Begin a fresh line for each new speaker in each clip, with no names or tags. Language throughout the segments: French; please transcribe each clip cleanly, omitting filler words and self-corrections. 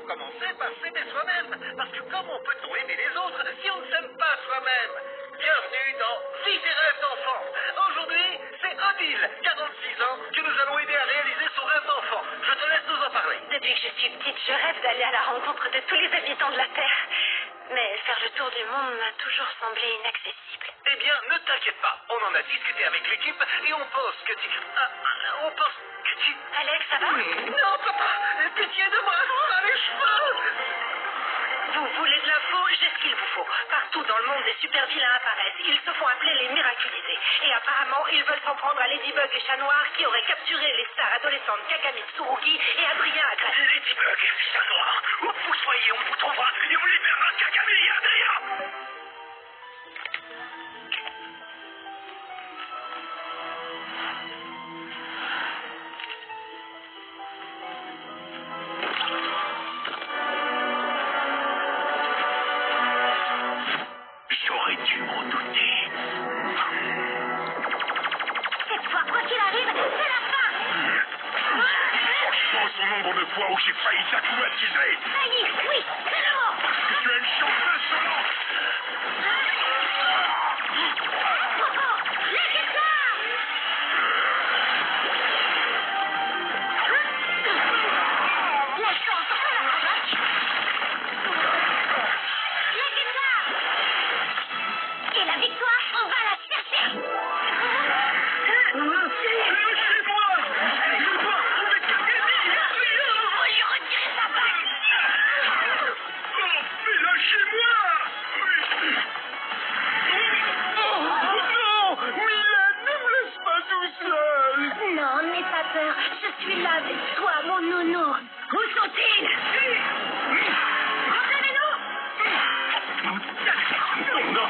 commencer par s'aimer soi-même. Parce que comment peut-on aimer les autres si on ne s'aime pas soi-même? Bienvenue dans Vie des rêves d'enfant. Aujourd'hui, c'est Odile, 46 ans, que nous allons aider à réaliser son rêve d'enfant. Je te laisse nous en parler.
Depuis que je suis petite, je rêve d'aller à la rencontre de tous les habitants de la Terre. Mais faire le tour du monde m'a toujours semblé inaccessible.
Eh bien, ne t'inquiète pas. On en a discuté avec l'équipe et on pense que tu... on pense que tu...
Alex, ça va?
Non, papa, pitié de moi, pas les cheveux.
Vous voulez de l'info? J'ai ce qu'il vous faut. Partout dans le monde, des super vilains apparaissent. Ils se font appeler les miraculisés. Et apparemment, ils veulent s'en prendre à Ladybug et Chat Noir qui auraient capturé les stars adolescentes Kakami Tsurugi et Adrien Agra.
Ladybug, Chat Noir, où que vous soyez, on vous trouvera et on libérera Kakami et Adrien. J'aurais dû m'en douter.
Cette fois, quoi qu'il arrive, c'est la fin!
Franchement, son nombre de fois où j'ai failli t'acoumatiser.
Failli, oui, c'est le mot!
Tu es une chanteuse sonnante.
Je suis là avec toi, mon nounou. Où sont-ils? Revenez-nous!
Non,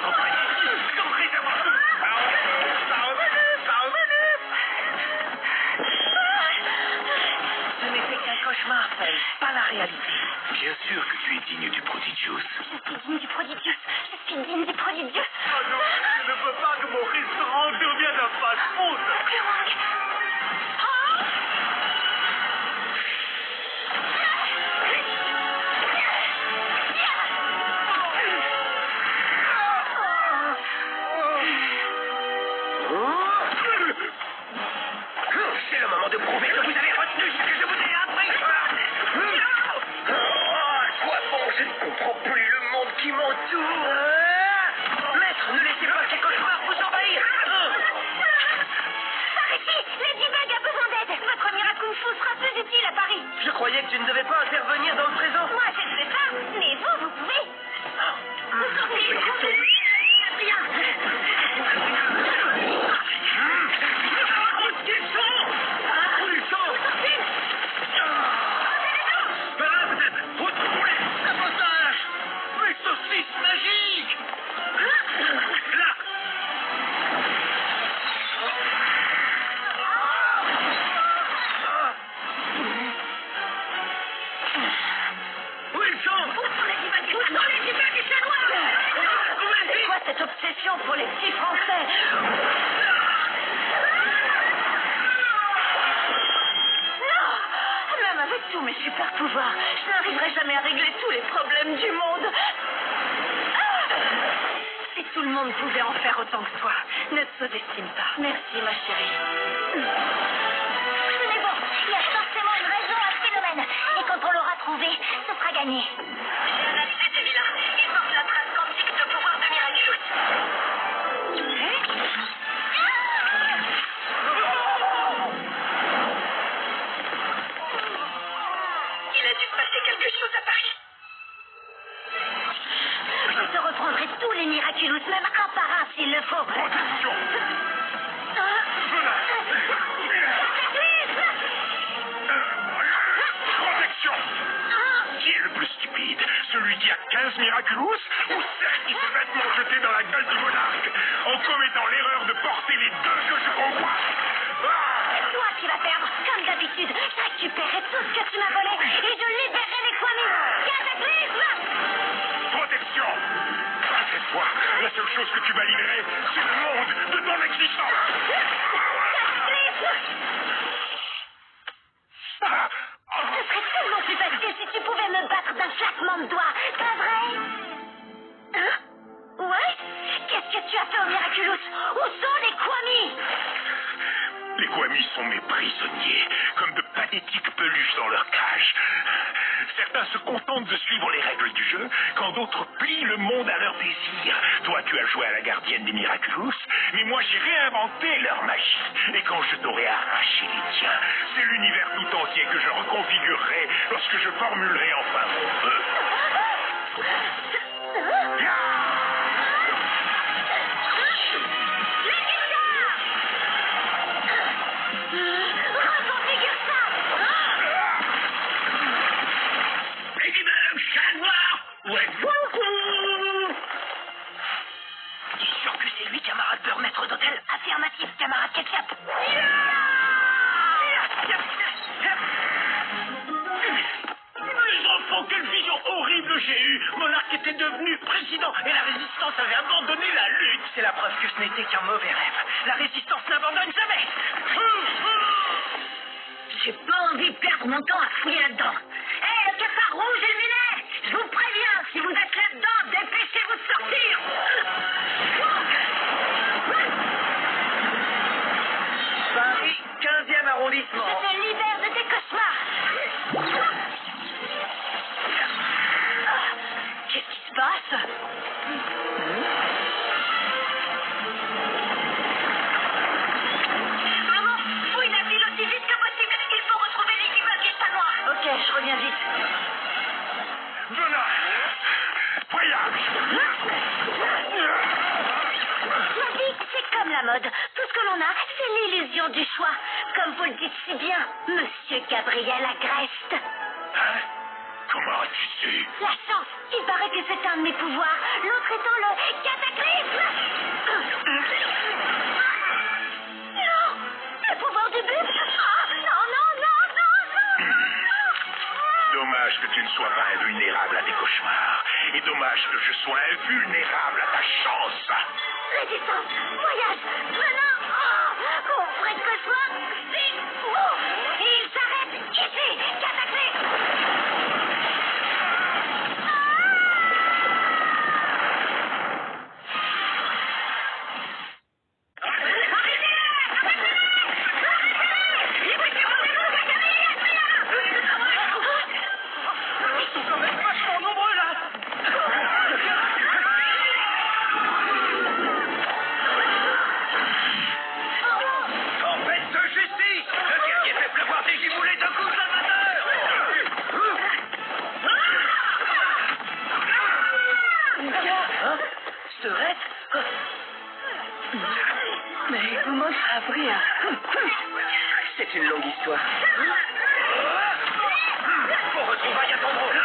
ce n'était qu'un cauchemar, Faye, pas la réalité. Bien sûr que tu es digne du Prodigious.
Je suis digne du Prodigious. Je suis digne du Prodigious.
Oh non, je ne veux pas que mon restaurant devienne un fast-food. C'est le moment de prouver que vous avez retenu ce que je vous ai appris. À quoi bon, je ne comprends plus le monde qui m'entoure. Maître, ne laissez pas ces cauchemars vous envahir.
Par ici, Ladybug a besoin d'aide. Votre miracle fou sera plus utile à Paris.
Je croyais que tu ne devais pas intervenir dans le présent.
Moi, je ne sais pas, mais vous pouvez. Vous sortez, bien.
C'est quoi cette obsession pour les petits Français? Non! Même avec tous mes super pouvoirs, je n'arriverai jamais à régler tous les problèmes du monde. Si tout le monde pouvait en faire autant que toi, ne te sous-estime pas. Merci, ma chérie.
Tenez bon, il y a forcément une raison à ce phénomène. Et quand on l'aura trouvé, ce sera gagné.
J'ai analysé ces vilains. Ils portent la trace quantique de pouvoir de Miraculous. Il a dû se passer quelque chose à Paris.
Je te reprendrai tous les Miraculous, même un par un s'il le faut.
Protection. Protection. Qui est le plus stupide? Celui qui a 15 Miraculous ou celle qui s'est bêtement jetée dans la gueule du monarque en commettant l'erreur de porter les deux que je convoite?
C'est toi qui vas perdre, comme d'habitude. Je récupérerai tout ce que tu m'as volé et je libérerai les Kwami. Cataclysme!
Protection. Cette fois, la seule chose que tu vas libérer, c'est le monde de ton existence.
Cataclysme! Ce serait tellement plus facile si tu pouvais me battre Où sont les Kwami?
Les Kwami sont mes prisonniers, comme de pathétiques peluches dans leur cage. Certains se contentent de suivre les règles du jeu, quand d'autres plient le monde à leur désir. Toi, tu as joué à la gardienne des Miraculous, mais moi, j'ai réinventé leur magie. Et quand je t'aurai arraché les tiens, c'est l'univers tout entier que je reconfigurerai lorsque je formulerai enfin mon vœu.
Reconfigure ça!
Lady Bug, chat noir, où êtes-vous?
Tu es sûr que c'est lui, camarade Beurre, maître d'hôtel? Affirmatif, camarade Ketchup.
Les enfants, quelle vision horrible j'ai eue! Monarque était devenu président et la résistance avait abandonné la lutte.
C'est la preuve que ce n'était qu'un mauvais rêve. La résistance n'abandonne jamais.
J'ai pas envie de perdre mon temps à fouiller là-dedans. Hé, le cafard rouge et le mulet! Je vous préviens, si vous êtes là-dedans, dépêchez-vous de sortir!
Paris, 15e arrondissement.
Je te libère de tes cauchemars! Qu'est-ce qui se passe? Maman, fouille la ville aussi vite que possible. Il faut retrouver Ladybug et Chat Noir.
Ok, je reviens vite.
Jonah, voyage.
La vie, c'est comme la mode. Tout ce que l'on a, c'est l'illusion du choix. Comme vous le dites si bien, Monsieur Gabriel Agreste.
Hein? Comment tu sais?
La chance, il paraît que c'est un de mes pouvoirs. L'autre étant le cataclysme. Non, le pouvoir du but. Ah, non, non, non, non, non.
Dommage que tu ne sois pas invulnérable à tes cauchemars. Et dommage que je sois invulnérable à ta chance.
Résistance, voyage, maintenant. Oh, on ferait de cauchemar. Si. Oh, il s'arrête ici, cataclysme.
Ils sont quand même vachement nombreux là.
Tempête de justice! Le guerrier fait pleuvoir des giboulées de coups
Hein? Serait? Mais comment ça a pris hein? C'est une longue histoire.
Pour retrouvailles à ton drôle!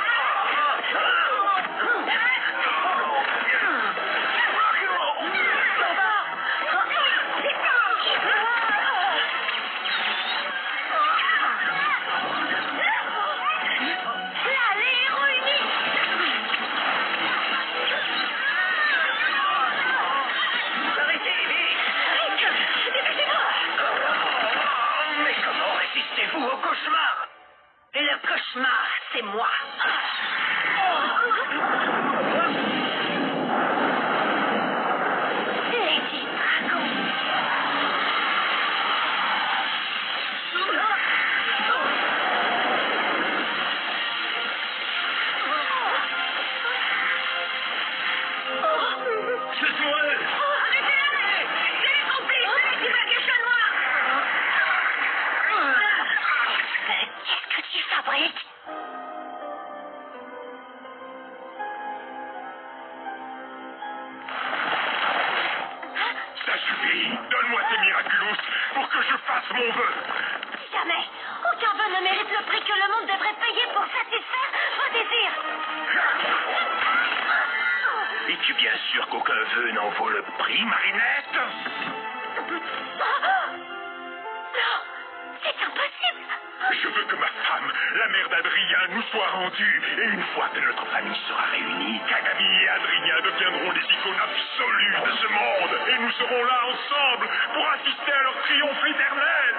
Mais comment résistez-vous au cauchemar?
Le cauchemar, c'est moi. Lady Dragon.
C'est toi!
Arrêtez-les! C'est les complices de Ladybug et Chat Noir! Qu'est-ce que tu fabriques?
Ça suffit. Donne-moi tes Miraculous pour que je fasse mon vœu.
Jamais! Aucun vœu ne mérite le prix que le monde devrait payer pour satisfaire vos désirs!
Es-tu bien sûr qu'aucun vœu n'en vaut le prix, Marinette?
Non! C'est impossible!
Je veux que ma femme, la mère d'Adrien, nous soit rendue. Et une fois que notre famille sera réunie, Kagami et Adrien deviendront les icônes absolues de ce monde. Et nous serons là ensemble pour assister à leur triomphe éternel.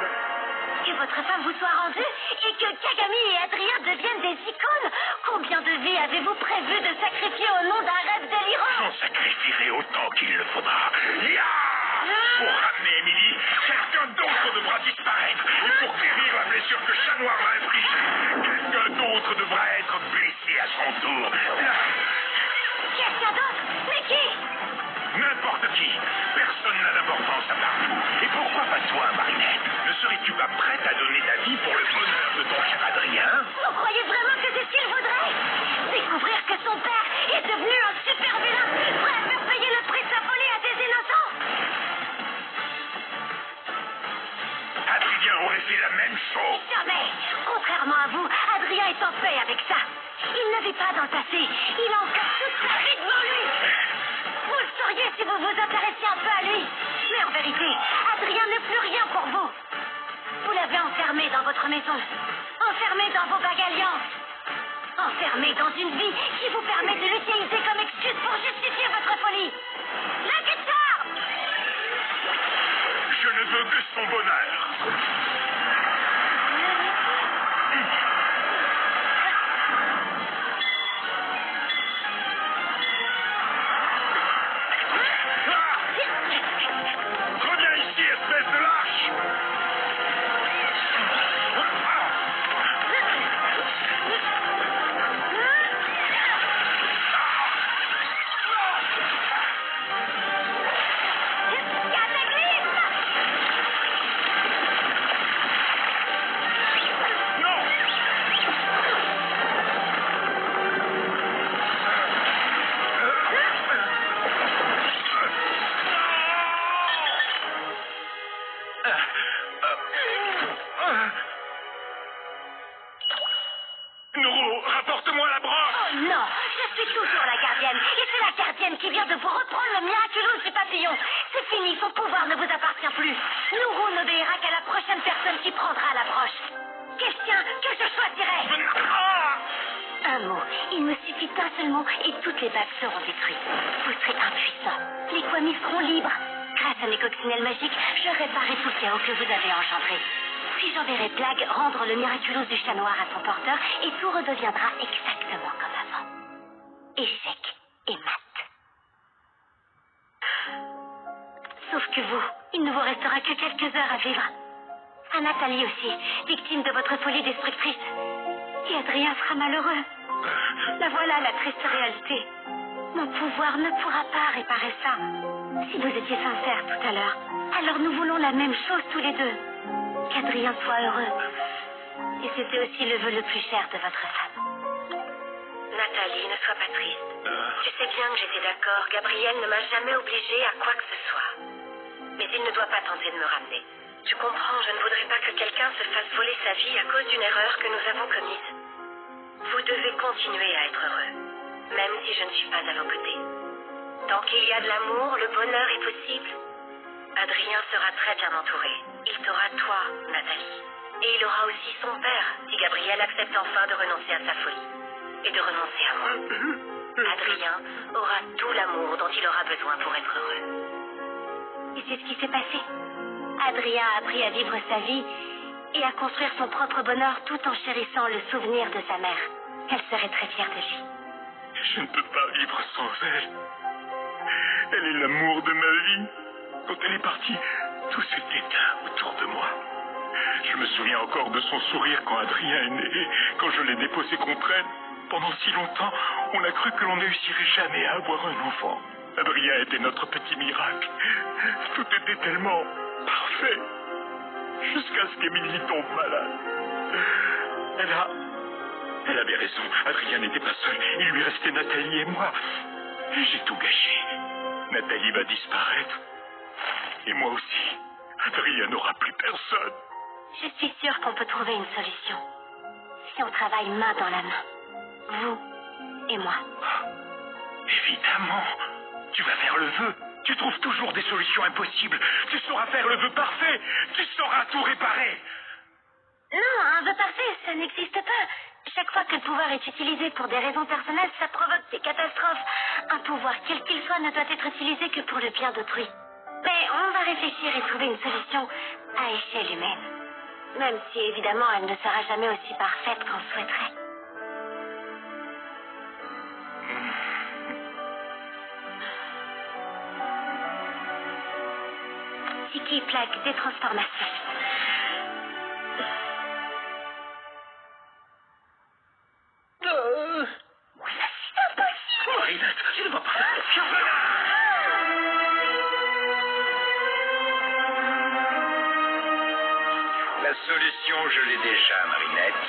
Que votre femme vous soit rendue et que Kagami et Adrien deviennent des icônes. Combien de vies avez-vous prévu de sacrifier au nom d'un rêve délirant?
J'en sacrifierai autant qu'il le faudra. Ya! Pour ramener Emily, quelqu'un d'autre devra disparaître. Et pour guérir la blessure que Chat Noir m'a infligée, quelqu'un d'autre devra être blessé à son tour.
Quelqu'un d'autre? Mais qui?
N'importe qui. Personne n'a d'importance à part vous. Et pourquoi pas toi, Marinette? Ne serais-tu pas prête à donner ta vie pour le bonheur de ton cher Adrien?
Vous croyez vraiment que c'est ce qu'il voudrait? Découvrir que son père est devenu un super vilain, prêt à faire payer le prix de sa folie à des innocents?
Adrien aurait fait la même chose.
Jamais! Contrairement à vous, Adrien est en paix avec ça. Il ne vit pas d'entassé. Il a encore toute sa vie devant lui. Vous le sauriez si vous vous intéressiez un peu à lui. Mais en vérité, Adrien n'est plus rien pour vous. Vous l'avez enfermé dans votre maison. Enfermé dans vos vagues alliances. Enfermé dans une vie qui vous permet de l'utiliser comme excuse pour justifier votre folie. La guitare!
Je ne veux que son bonheur. Reviens ici, espèce de lâche! Nourou, rapporte-moi la broche!
Oh non, je suis toujours la gardienne. Et c'est la gardienne qui vient de vous reprendre le miraculous du papillon. C'est fini, son pouvoir ne vous appartient plus. Nourou n'obéira qu'à la prochaine personne qui prendra la broche. Quelqu'un que je choisirai. Un mot. Il me suffit d'un seul mot et toutes les bagues seront détruites. Vous serez impuissant. Les Kwamis seront libres. Grâce à mes coccinelles magiques, je réparerai tout le chaos que vous avez engendré. Puis j'enverrai Plague rendre le miraculous du Chat Noir à son porteur et tout redeviendra exactement comme avant. Échec et mat. Sauf que vous, il ne vous restera que quelques heures à vivre. À Nathalie aussi, victime de votre folie destructrice. Et Adrien sera malheureux. La voilà la triste réalité. Mon pouvoir ne pourra pas réparer ça. Si vous étiez sincère tout à l'heure, alors nous voulons la même chose tous les deux. Qu'Adrien soit heureux. Et c'était aussi le vœu le plus cher de votre femme. Nathalie, ne sois pas triste. Tu sais bien que j'étais d'accord. Gabriel ne m'a jamais obligée à quoi que ce soit. Mais il ne doit pas tenter de me ramener. Tu comprends, je ne voudrais pas que quelqu'un se fasse voler sa vie à cause d'une erreur que nous avons commise. Vous devez continuer à être heureux, même si je ne suis pas à vos côtés. Tant qu'il y a de l'amour, le bonheur est possible. Adrien sera très bien entouré. Il t'aura toi, Nathalie. Et il aura aussi son père, si Gabriel accepte enfin de renoncer à sa folie. Et de renoncer à moi. Adrien aura tout l'amour dont il aura besoin pour être heureux. Et c'est ce qui s'est passé. Adrien a appris à vivre sa vie et à construire son propre bonheur tout en chérissant le souvenir de sa mère. Elle serait très fière de lui.
Je ne peux pas vivre sans elle. Elle est l'amour de ma vie. Quand elle est partie, tout s'est éteint autour de moi. Je me souviens encore de son sourire quand Adrien est né, quand je l'ai déposé contre elle. Pendant si longtemps, on a cru que l'on ne réussirait jamais à avoir un enfant. Adrien était notre petit miracle. Tout était tellement parfait. Jusqu'à ce qu'Émilie tombe malade. Elle avait raison. Adrien n'était pas seul. Il lui restait Nathalie et moi. J'ai tout gâché. Nathalie va disparaître. Et moi aussi. Adrien n'aura plus personne.
Je suis sûre qu'on peut trouver une solution. Si on travaille main dans la main. Vous et moi.
Évidemment. Tu vas faire le vœu. Tu trouves toujours des solutions impossibles. Tu sauras faire le vœu parfait. Tu sauras tout réparer.
Non, un vœu parfait, ça n'existe pas. Chaque fois que le pouvoir est utilisé pour des raisons personnelles, ça provoque des catastrophes. Un pouvoir, quel qu'il soit, ne doit être utilisé que pour le bien d'autrui. Mais on va réfléchir et trouver une solution à échelle humaine. Même si, évidemment, elle ne sera jamais aussi parfaite qu'on souhaiterait. Tiki, plaque des transformations.
C'est impossible.
Marinette, tu ne vas pas faire confiance.
La solution, je l'ai déjà, Marinette.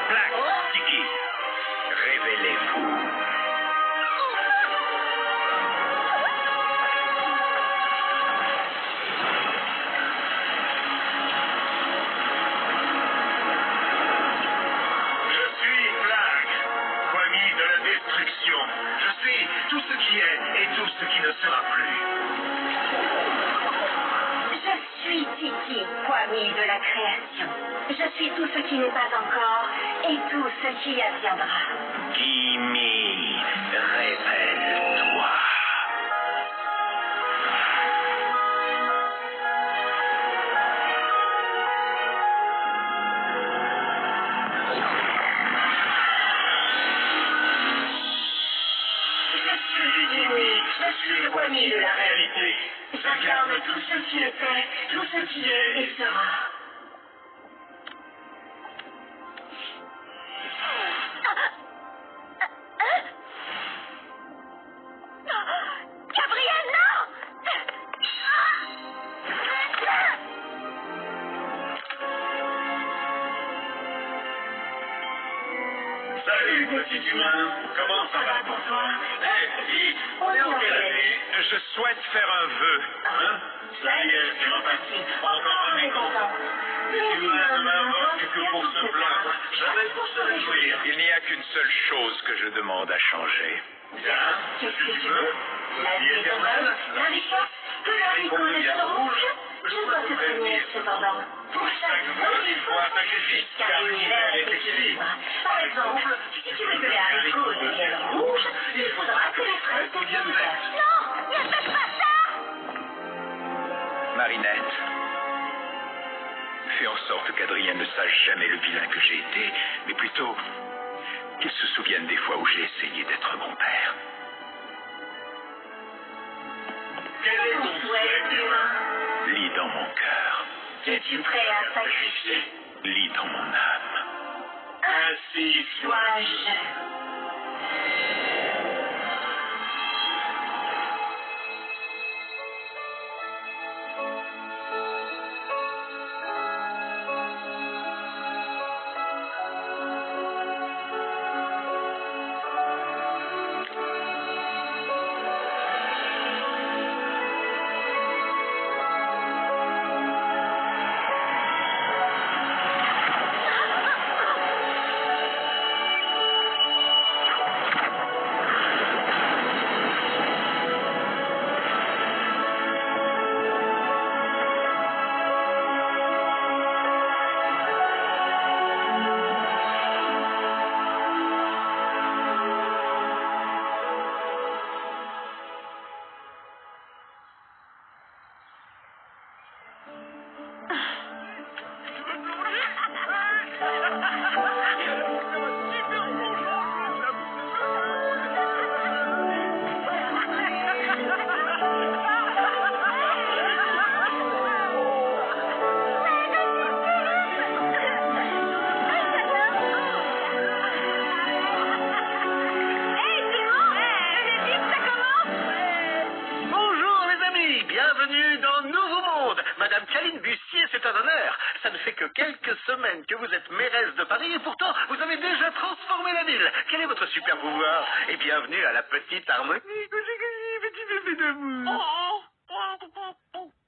Plaque, Tiki. Révélez-vous. Je suis Plaque, Kwami de la destruction. Je suis tout ce qui est et tout ce qui ne sera plus.
Je suis Tiki, Kwami de la création. Je suis tout ce qui n'est pas encore et tout ce qui adviendra.
Kimi, révèle-toi.
Je suis le Kwami de la réalité. J'incarne tout ce qui était, tout ce qui est et sera. Gabriel, non!
Salut, petit humain. Comment ça va pour toi? Hé, vite, on est en quelle année? Je souhaite faire un vœu. Hein? Ça y est, c'est reparti. Encore un mécontent. Les humains ne m'invoquent que pour se plaindre, jamais pour se réjouir. Il n'y a qu'une seule chose que je demande à changer. Bien, qu'est-ce que tu veux?
La vie éternelle, la richesse, que l'haricot ne soit rouge. Je dois te prévenir cependant. Pour chaque vœu, il faut un sacrifice, car l'univers est équilibre. Par exemple, si tu veux que les haricots deviennent rouges, il faudra que les fraises deviennent vertes. Non, ne faites pas ça!
Marinette, fais en sorte qu'Adrien ne sache jamais le vilain que j'ai été, mais plutôt qu'il se souvienne des fois où j'ai essayé d'être bon père.
Quel est ton souhait, humain?
Lis dans mon cœur,
Es-tu prêt à sacrifier?
lis dans mon âme.
Ainsi soit-je.
Madame Caline Bussier, c'est un honneur. Ça ne fait que quelques semaines que vous êtes mairesse de Paris et pourtant, vous avez déjà transformé la ville. Quel est votre super pouvoir? Et bienvenue à la petite harmonie. Petit bébé d'amour.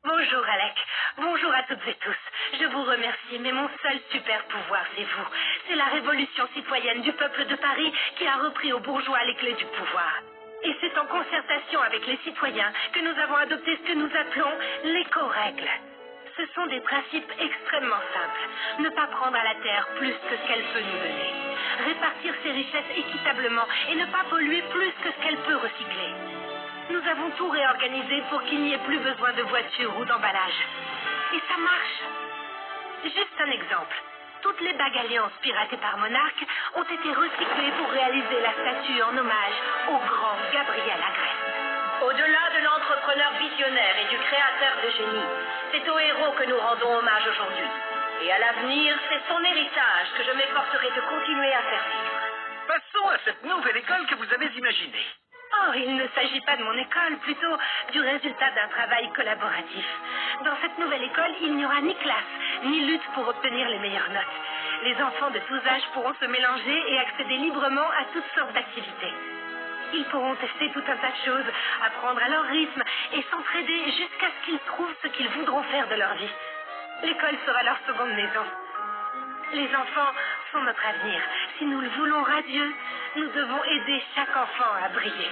Bonjour Alec, bonjour à toutes et tous. Je vous remercie, mais mon seul super pouvoir, c'est vous. C'est la révolution citoyenne du peuple de Paris qui a repris aux bourgeois les clés du pouvoir. Et c'est en concertation avec les citoyens que nous avons adopté ce que nous appelons l'éco-règle. Ce sont des principes extrêmement simples. Ne pas prendre à la terre plus que ce qu'elle peut nous donner. Répartir ses richesses équitablement et ne pas polluer plus que ce qu'elle peut recycler. Nous avons tout réorganisé pour qu'il n'y ait plus besoin de voitures ou d'emballage. Et ça marche. Juste un exemple. Toutes les bagues alliances piratées par Monarque ont été recyclées pour réaliser la statue en hommage au grand Gabriel Agreste. Au-delà de l'entrepreneur visionnaire et du créateur de génie, c'est au héros que nous rendons hommage aujourd'hui. Et à l'avenir, c'est son héritage que je m'efforcerai de continuer à faire vivre.
Passons à cette nouvelle école que vous avez imaginée.
Oh, il ne s'agit pas de mon école, plutôt du résultat d'un travail collaboratif. Dans cette nouvelle école, il n'y aura ni classe, ni lutte pour obtenir les meilleures notes. Les enfants de tous âges pourront se mélanger et accéder librement à toutes sortes d'activités. Ils pourront tester tout un tas de choses, apprendre à leur rythme et s'entraider jusqu'à ce qu'ils trouvent ce qu'ils voudront faire de leur vie. L'école sera leur seconde maison. Les enfants sont notre avenir. Si nous le voulons radieux, nous devons aider chaque enfant à briller.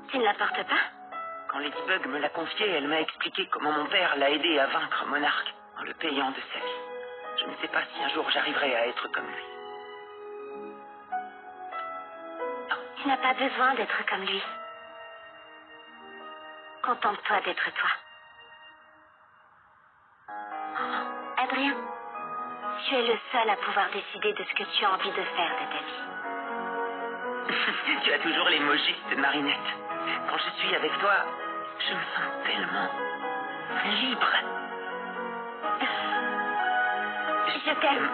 Tu ne la portes pas?
Quand Ladybug me l'a confiée, elle m'a expliqué comment mon père l'a aidé à vaincre Monarque en le payant de sa vie. Je ne sais pas si un jour j'arriverai à être comme lui.
Tu n'as pas besoin d'être comme lui. Contente-toi d'être toi. Adrien, tu es le seul à pouvoir décider de ce que tu as envie de faire de ta vie.
Tu as toujours les mots justes, Marinette. Quand je suis avec toi, je me sens tellement libre.
Je t'aime.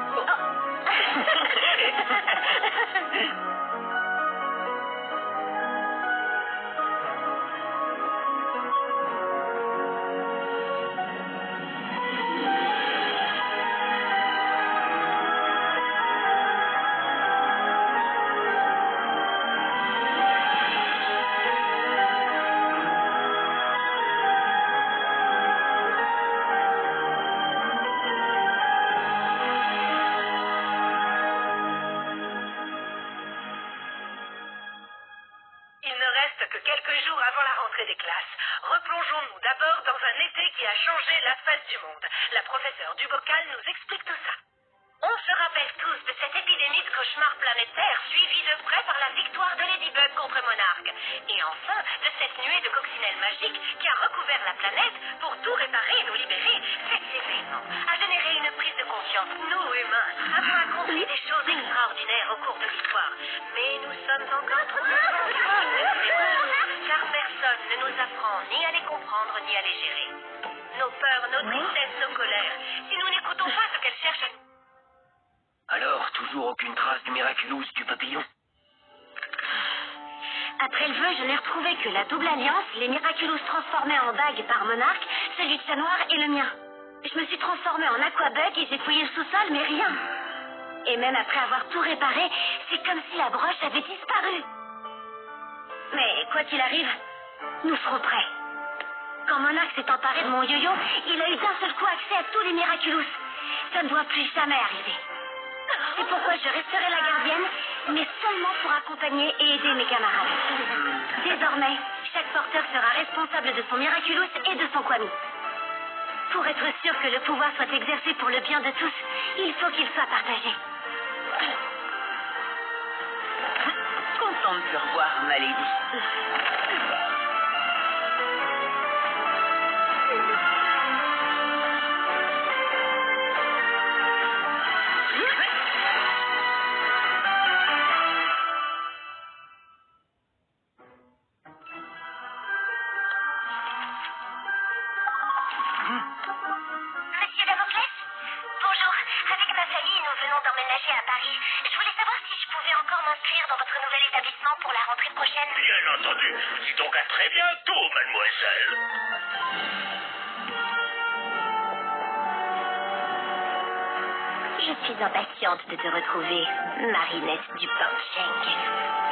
Des classes. Replongeons-nous d'abord dans un été qui a changé la face du monde. La professeure Dubocal nous explique tout ça.
On se rappelle tous de cette épidémie de cauchemar planétaire suivie de près par la victoire de Ladybug contre Monarque. Et enfin, de cette nuée de coccinelles magiques qui a recouvert la planète pour tout réparer et nous libérer. Cet événement a généré une prise de conscience. Nous, humains, avons accompli des choses extraordinaires au cours de l'histoire. Mais nous sommes encore trop car personne ne nous apprend ni à les comprendre ni à les gérer. Nos peurs, nos tristesses, nos colères, si nous n'écoutons pas ce qu'elles cherchent à nous...
Alors, toujours aucune trace du Miraculous du papillon?
Après le vœu, je n'ai retrouvé que la double alliance, les Miraculous transformés en bagues par Monarque, celui de Chat Noir et le mien. Je me suis transformée en Aquabug et j'ai fouillé le sous-sol, mais rien. Et même après avoir tout réparé, c'est comme si la broche avait disparu. Mais quoi qu'il arrive, nous serons prêts. Quand Monarque s'est emparé de mon yo-yo, il a eu d'un seul coup accès à tous les Miraculous. Ça ne doit plus jamais arriver. C'est pourquoi je resterai la gardienne, mais seulement pour accompagner et aider mes camarades. Désormais, chaque porteur sera responsable de son Miraculous et de son Kwami. Pour être sûr que le pouvoir soit exercé pour le bien de tous, il faut qu'il soit partagé.
Content de te revoir, ma lady.
Monsieur Damoclès? Bonjour. Avec ma famille, nous venons d'emménager à Paris. Je voulais savoir si je pouvais encore m'inscrire dans votre nouvel établissement pour la rentrée prochaine.
Bien entendu. Dis donc à très bientôt, mademoiselle.
Je suis impatiente de te retrouver, Marinette du Port-Cheng.